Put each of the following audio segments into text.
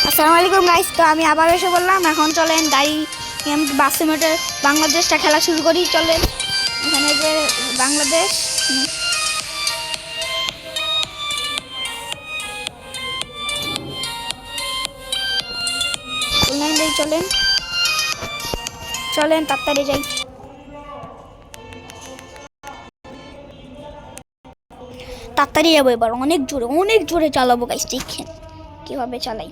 আসসালামু আলাইকুম গাইস। তো আমি আবার এসে বললাম, এখন চলেন গাড়ি বাস সিমুলেটর বাংলাদেশটা খেলা শুরু করি। চলেন এখানে যে বাংলাদেশ চলেন চলেন তাড়াতাড়ি যাই। তাড়াতাড়ি যাবো, এবার অনেক জোরে চালাবো গাইস। দেখেন কিভাবে চালাই।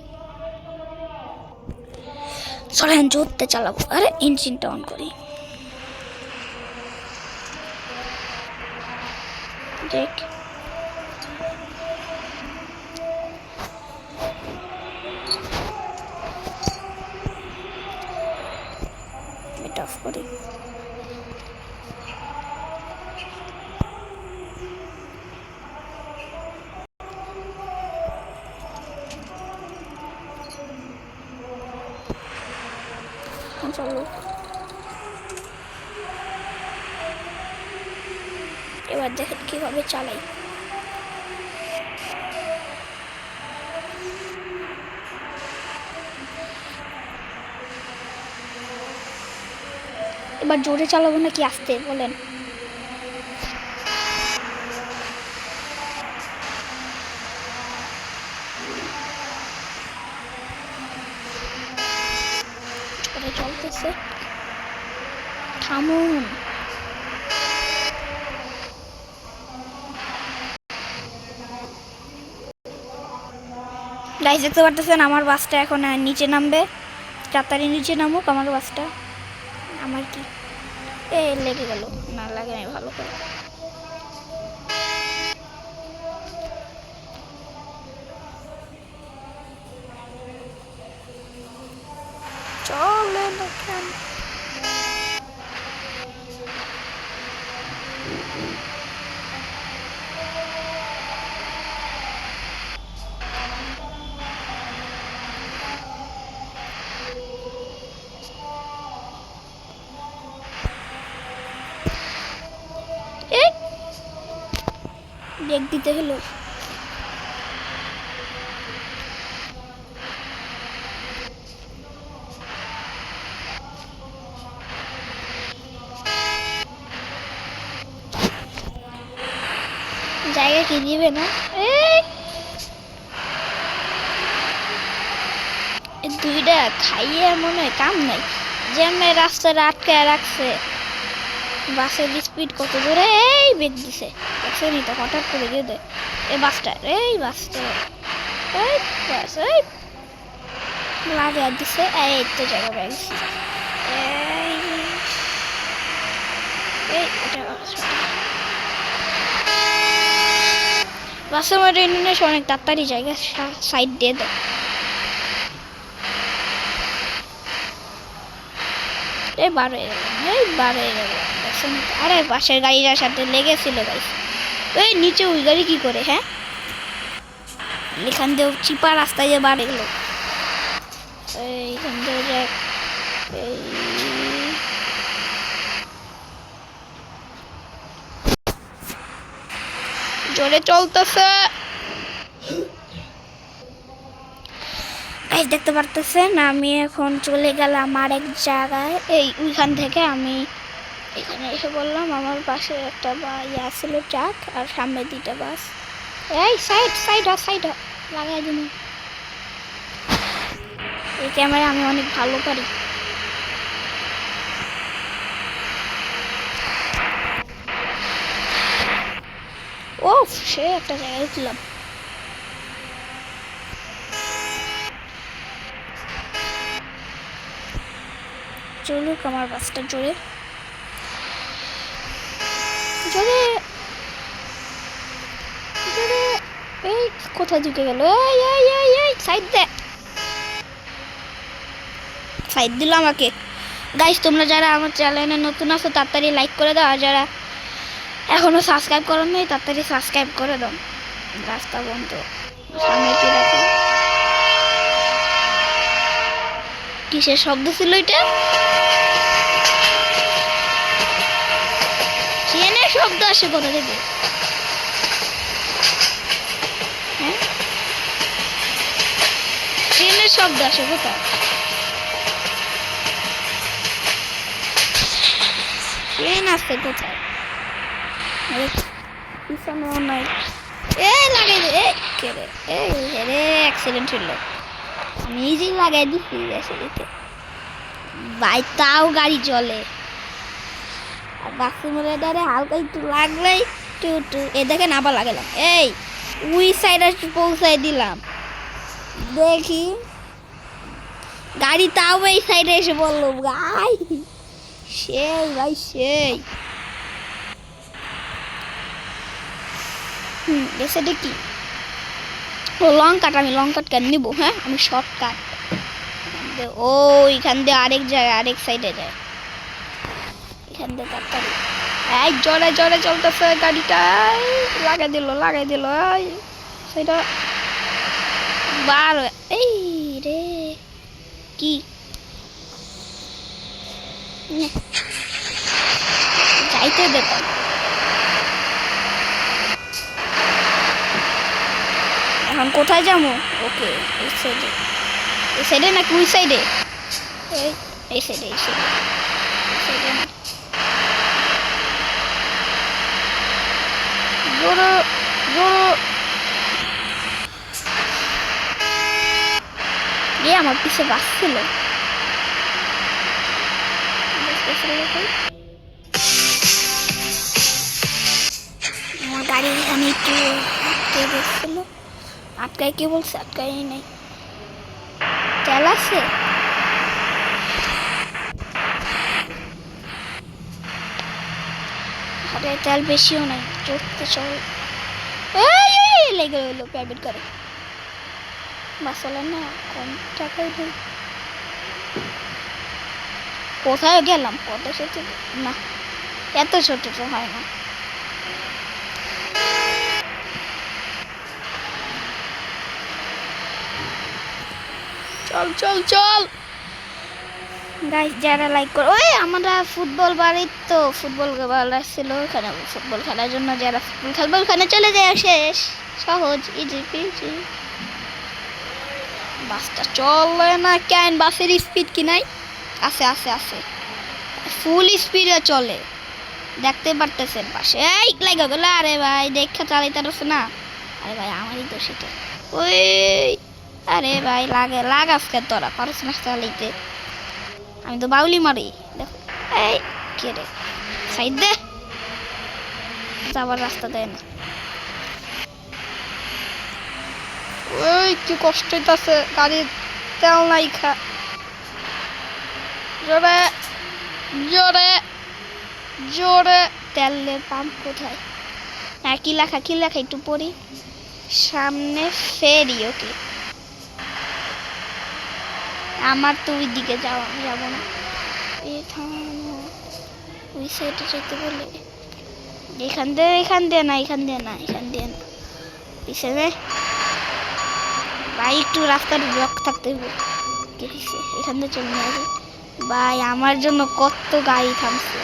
চলেন জোরতে চালাবো। আরে ইঞ্জিনটা অন করি। দেখ এটা অফ করি। চলো এবার দেখেন কিভাবে চালাই। এবার জোরে চালাবো নাকি আস্তে বলেন? চলতেছে, থামুন। গাইস দেখতে পারতেছেন আমার বাসটা এখন নিচে নামবে। তাড়াতাড়ি নিচে নামুক আমার বাসটা। আমার কি লেগে গেল? না লাগে নাই, ভালো করে। চলে দেখেন ব্রেক দিতে হলো। জায়গা কি দিবে না? দুইটা খাইয়ে মনে হয় কাম নাই। জ্যামে রাস্তাটা আটকায় রাখছে। বাসের স্পিড কত জোরে ব্রেক দিছে দেখছেনি তো, হঠাৎ করে দিয়ে দেয় এই বাসটা। বাসটা বাস লাগে আর দিছে। তো জায়গা ব্যাগছি বাসের মধ্যে ইন্টারনেট অনেক তাড়াতাড়ি জায়গা সাইড দিয়ে দেয়। আরে পাশের গাড়িটার সাথে লেগেছিল গাইস। নিচে ওই গাড়ি কি করে? হ্যাঁ, এখান দিয়ে চিপা রাস্তায় যে বার এগুলো। এইখান দিয়ে জোরে চলতেছে। দেখতে পারতেছেন আমি এখন চলে গেলাম আরেক জায়গায়। ওইখান থেকে আমি এখানে এসে বললাম। আমার পাশে একটা ইয়া ছিল ট্রাক, আর সামনে দুইটা বাস। সাইড লাগাই দিন। এই ক্যামেরা আমি অনেক ভালো পারি। সে একটা জায়গায় উঠলাম। চলুক আমার বাসটা জোরে জোরে জোরে। কোথায় ঢুকে গেল? সাইড দে। সাইড দিল আমাকে। গাইস তোমরা যারা আমার চ্যানেলে নতুন আছো তাড়াতাড়ি লাইক করে দাও, আর যারা এখনো সাবস্ক্রাইব করেন নাই তাড়াতাড়ি সাবস্ক্রাইব করে দাও। রাস্তা বন্ধ, সামনে কি দেখো? কিসের শব্দ ছিল এটা? ট্রেনের শব্দ আসে কোথা থেকে? ট্রেনের শব্দ আসে কোথায়? ট্রেন আসছে কোথায়? পিছনেও নাই। লাগাই দে। কে রে? রে অ্যাক্সিডেন্ট হলো। আমি নিজেই লাগাই দিচ্ছি গ্যাসে ভাই, তাও গাড়ি চলে। আর বাক্সিমুলেটারে হালকা একটু লাগলেই একটু দেখেন আবার লাগালাম। ওই সাইডে পৌঁছাই দিলাম, দেখি গাড়ি তাও এই সাইডে এসে বললো ভাই সেই ভাই সেই। সেটা কি? ও লং কাট। আমি লং কাট কেন নিবো? হ্যাঁ, আমি শর্ট কাট। ও এখান দিয়ে আরেক জায়গায়, আরেক সাইডে যায়। এখান দিয়ে তাড়াতাড়ি জোরে জোরে চলতেছে গাড়িটা। লাগাই দিল সেটা বার। এই রে কি যাইতে দেতাম। এখন কোথায় যাবো? ওকে, এই সাইডে নাকি ওই সাইডে? এই সাইডে না। জোরে আমার পিছে বাস ছিল। আমার গাড়ি এখানে একটু আটকে গেছিল। আটকায় কি বলছে? আটকাই নাই, তেল আছে। আরে তেল বেশিও নাই, চলতে চল। লেগে গেলো প্রাইভেট গাড়ি। বাসলে না কম টাকাই নেই। কোথায় গেলাম? কত ছোট না, এত ছোট তো হয় না। চল চল চল গাইস, যারা লাইক করো। আমরা ফুটবল বাড়ির তো ফুটবল ছিল ওখানে, ফুটবল খেলার জন্য যারা ফুটবল খেলবে ওখানে চলে যায়। শেষ, সহজ, ইজি পিজি। বাসটা চলে না কেন? বাসের স্পিড কি নাই? আছে ফুল স্পিডে চলে, দেখতে পারতেছেন পাশে। লাগা গেল। আরে ভাই দেখা চালাইতে পারছে না। আরে ভাই আমারই তো সেটা। আরে ভাই লাগাস কে? তোরা পারছ না চালাইতে? আমি তো বাউলি মারি। দেখো কে রে? সাইড দে, যাবার রাস্তা দেয় না। কি কষ্ট হইতাছে, গাড়ির তেল নাই। জোরে জোরে জোরে। তেলের পাম্প কোথায়? হ্যাঁ, কি লেখা একটু পড়ি। সামনে ফেরি। ওকে, আমার তো ওই দিকে যাবো না। ওই সাইডে যেতে বলে। এখান দিয়ে না পিছনে ভাই একটু রাস্তার ব্লক থাকতে হবে। এখান দিয়ে চলে যাবে ভাই। আমার জন্য কত গাড়ি থামছে।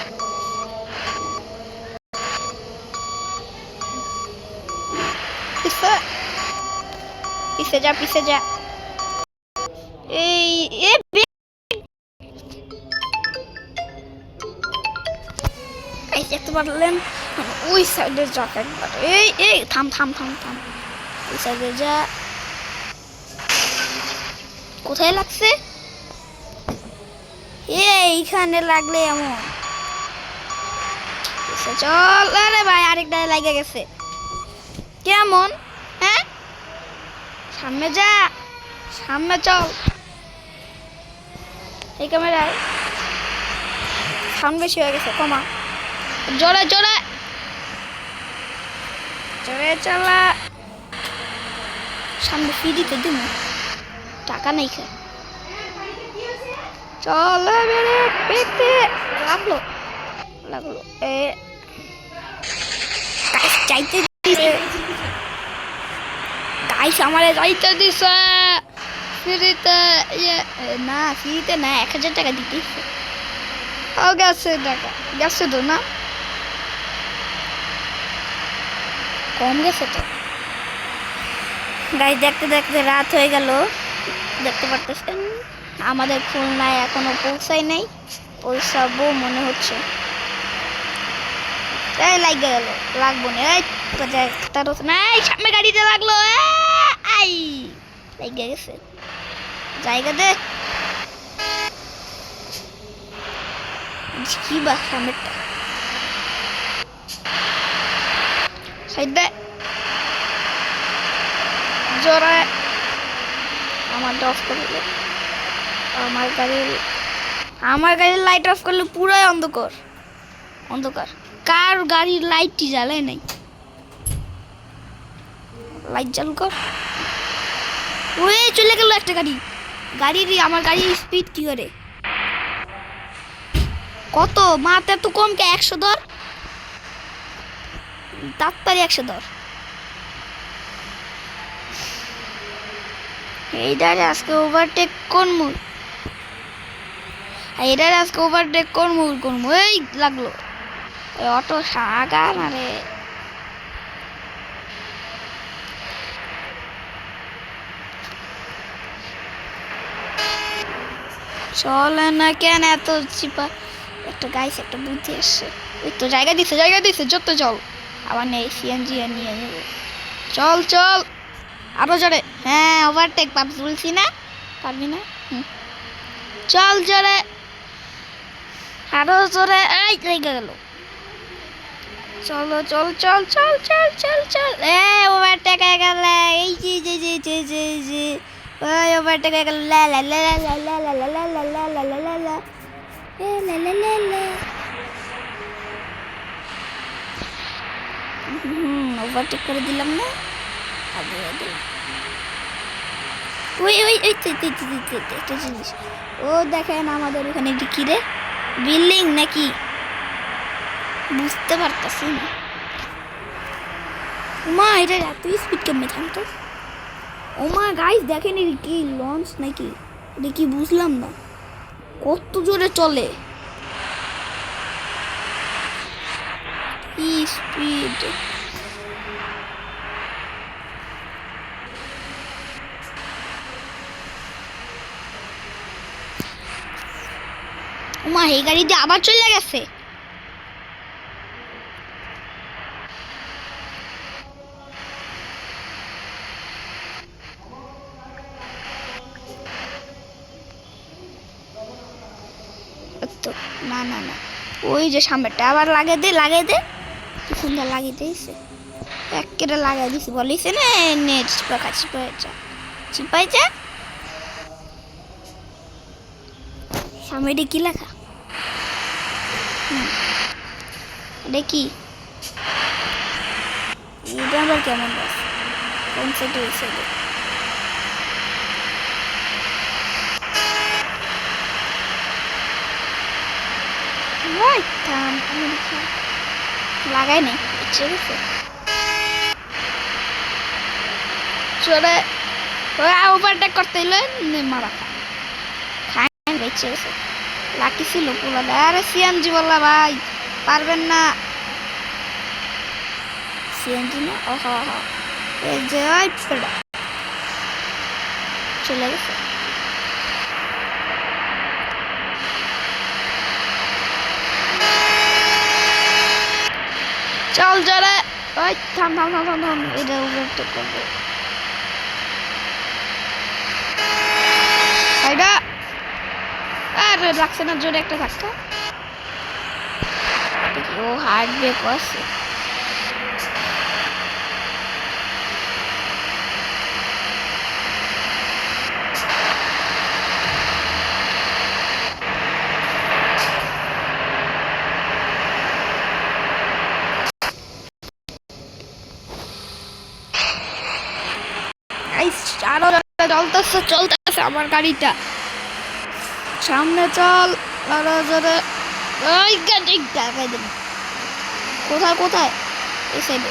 পিছে যা। দেখতে পারলেন ওই সাইডে যা একবার। থাম। ওই সাইডে যা। কোথায় লাগছে? এইখানে লাগলে এমন। চল। আরে ভাই আরেকটা লাগে গেছে। কেমন? হ্যাঁ, সামনে যা, সামনে চল। এই ক্যামেরায় সাউন্ড বেশি হয়ে গেছে, কমা। জোরে চালা। সামনে ফিরিতে দিন, টাকা নেই খা। চল পেতে লাগলো। চাইতে গাইস আমারে যাইতে দিছে ফ্রিতে। না ফ্রিতে না, 1000 টাকা দিতে গেছে তো না, কম গেছে তো। গাইস দেখতে রাত হয়ে গেল। দেখতে পারতেছেন আমাদের খুলনায় এখনো পৌঁছায় নাই, পৌঁছাবো মনে হচ্ছে। এই লাগে গেল, লাগবো না, এই তার নাই সামনে গাড়িতে লাগলো, আই লাগে গেছে, জায়গা দে কি বা সামনেটা সাইড দে জোরে। আমার অফ করলে আমার গাড়ির লাইট অফ করলে পুরাই অন্ধকার অন্ধকার। কার গাড়ির লাইটটি জ্বালায় নাই, লাইট চালু কর। ওই চলে গেল একটা গাড়ি, আমার গাড়ির স্পিড কি করে, কত মাত্র এত কম কে? 100 ধর, তাড়াতাড়ি 100 ধর। এইটারে আজকে ওভারটেক করবো, এই লাগলো অটো সাগা না রে। চলে না কেন এত চিপা? একটা গাইস, একটা বুদ্ধি আসছে, ওই তো জায়গা দিছে যত চল। আবার নেই সিএনজি নিয়ে নেব, চল চল আরো জোরে। হ্যাঁ ওভারটেক পাবস বলছি না, পারবি না? চল জোরে, আরো জোরে, এই জায়গা গেল। চলো চল চল চল চল চল চল, ওভারটেক হয়ে গেল, এই যে ওই ওভারটেক হয়ে গেল, লা লা লা লা লা লা লা লা লা লা লা লা লা লা লা লা লা। ওভারটেক করে দিলাম না, আগে দিলাম। ওই ওই ওই একটা জিনিস, ও দেখেন আমাদের ওখানে কি রে, বিল্ডিং নাকি বুঝতে পারতাছি না। ওমা এটা এত স্পিড কেমনে থামতো? ওমা গাইস দেখেন এটা কি লঞ্চ নাকি, এটা কি বুঝলাম না, কত জোরে চলে, কি স্পিড। ওমা এই গাড়ি দিয়ে আবার চলে গেছে। না না না, ওই যে সামনেটা আবার লাগিয়ে দে কি সুন্দর লাগিয়ে দিয়েছে, একেবারে লাগিয়ে দিছি বলিছে না, নেট চিপাই যা। সামনে কি লেখা, এটা কি, এটা আবার কেমন বাস, কোন সাইডে? ওই সাইডে লাগাই নেই, ঠিক আছে চলে ওভারটেক করতে এলো মারা খায় বেঁচে গেছে, লাকি ছিল পুরো। আরে সিএনজি বললা ভাই, পারবেন না সিএনজি না, ও এই যে চলে গেছে। চল জোরে, ওই থাম, এটা ওভারটেক করবো, আরে লাগছে না জোরে একটা ধাক্কা, ও হার্ড ব্রেক আছে। আরো চলতেছে আমার গাড়িটা, সামনে চল আরো জোরে। ওই গাড়ি দেখাই দেব, কোথায় এই সাইডে।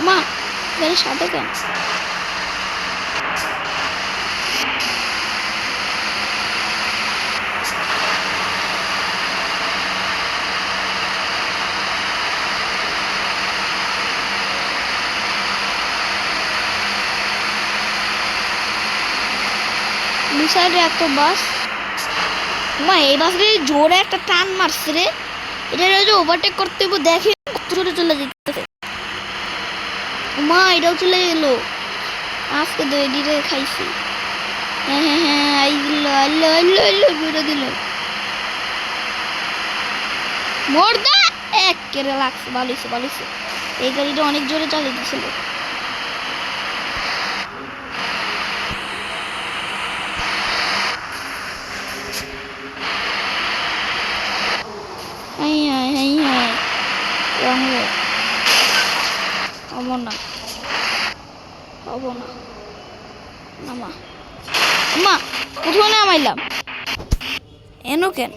মা গাড়ির সাথে কেন? মিসাইলে এত বাস মা এই বাসে জোরে একটা টান মারছে রে এটা যে ওভারটেক করতে দেখি কত জোরে চলে যেতেছে মা এটাও চলে গেল আজকে তো এডিটে খাইছি হ্যাঁ হ্যাঁ হ্যাঁ আইল আল্লো আল্লো আল্লো ঘুরে দিল মোরদা এক কেড়ে লাগছে ভালোইছে ভালোইছে এই গাড়িটা অনেক জোরে চালিয়ে দিয়েছিল কোথাও নামাইলাম এনো কেন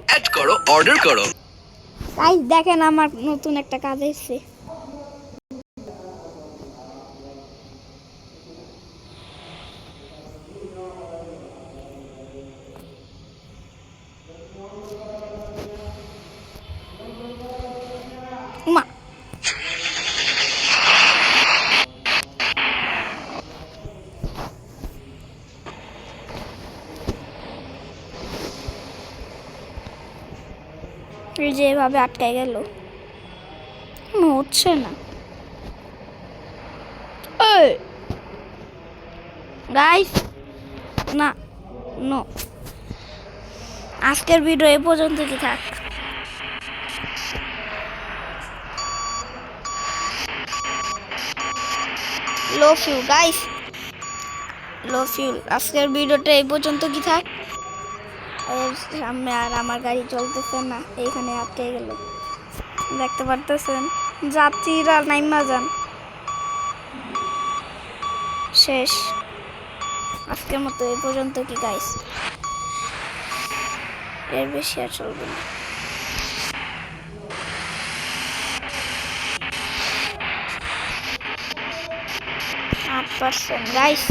অ্যাড করো অর্ডার করো গাইস দেখেন আমার নতুন একটা কাজ এসেছে মা যেভাবে আটকায় গেল হচ্ছে না গাইস না নো আজকের ভিডিও এই পর্যন্ত কি থাক লো ফিউল গাইস লো ফিউল আজকের ভিডিওটা এই পর্যন্ত কি থাক সামনে আর আমার গাড়ি চলতেছে না এইখানে আটকে গেল দেখতে পারতেছেন যাত্রীরা নাইমা যান শেষ আজকের মতো এই পর্যন্ত কি গাইস এর বেশি আর চলবে না 8% গাইস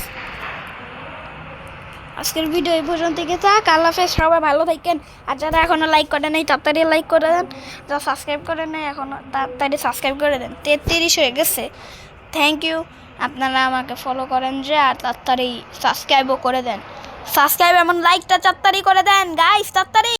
আজকের ভিডিও এই পর্যন্ত থাক আল্লাহ হাফেজ সবাই ভালো থাকেন আর যারা এখনো লাইক করে নাই তাড়াতাড়ি লাইক করে দেন যারা সাবস্ক্রাইব করে নাই এখনো তাড়াতাড়ি সাবস্ক্রাইব করে দেন 33 হয়ে গেছে থ্যাংক ইউ আপনারা আমাকে ফলো করেন যে আর তাড়াতাড়ি সাবস্ক্রাইবও করে দেন সাবস্ক্রাইব এমন লাইকটা তাড়াতাড়ি করে দেন গাইস তাড়াতাড়ি